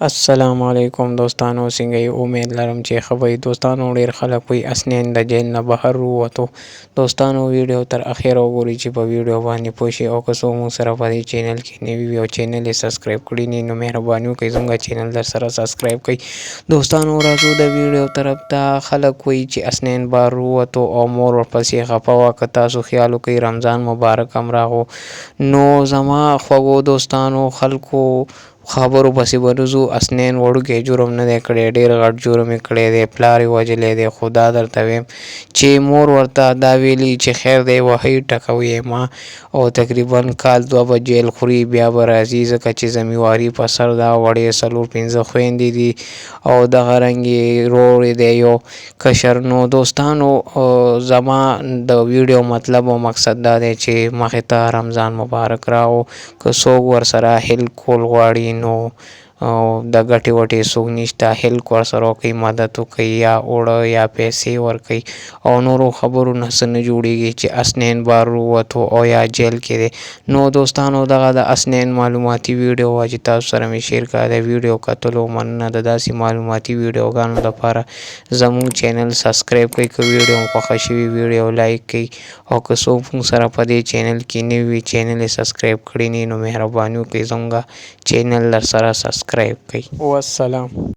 السلام علیکم دوستانو، څنګه یې؟ امید لرم چې ښه به یې. دوستانو ډېر خلک وایي اسنین د جیل نه بهر ووتو. دوستانو ویډیو تر اخره وګورئ چې په ویډیو باندې پوه شئ، او که څوک موږ سره په دې چینل کې نوي وي او چینل یې سبسکرایب کړی نه نو مهرباني وکړئ زموږ چینل در سره سبسکرایب کړئ. دوستانو راځو د ویډیو طرف ته. خلک وایي چې اسنین بهر ووتو او مور ورپسې خفه وه. که تاسو خیال وکړئ رمضان مبارک هم راغو، نو زما خوږو دوستانو خلکو خبرو پسې ورځو. اسنین وړوکی جرم نه دی کړی، ډېر غټ جرم یې کړی دی، پلار یې وژلی دی. خو دا درته ویم چې مور ورته دا ویلي چې خیر دی وهئ ټکوي ما، او تقریبا کال 2 به جیل خوري، بیا به راځي، ځکه چې ذمهواري په سر ده. وړې 4-5 خویندې دي او دغه رنګې ورور دی یو کشر. نو دوستانو زما د ویډیو مطلب او مقصد دا دی چې مخې ته رمضان مبارک راغو. که څوک ورسره هیلپ کول غواړي نو د ګټې وټې څوک نشته، هیلپ ورسره وکړئ، مدد وکړئ، یا اوړه یا پیسې ورکړئ. او نورو خبرو نه څه نه جوړېږي چې اسنین بهر ووتو او یا جیل کې دی. نو دوستانو دغه د اسنین معلوماتي ویډیو وه چې تاسو سره مې شیر کړه. د ویډیو کتلو مننه. د داسې معلوماتي ویډیوګانو لپاره زموږ چینل سبسکرایب کړئ. که ویډیو مو خوښه شوي ویډیو لایک کړئ، او که څوک موږ سره په دې چینل کې نوي وي چینل یې سبسکرایب کړی نه نو مهرباني وکړئ زموږ چینل در سره سبسکرایب کړئ. والسلام.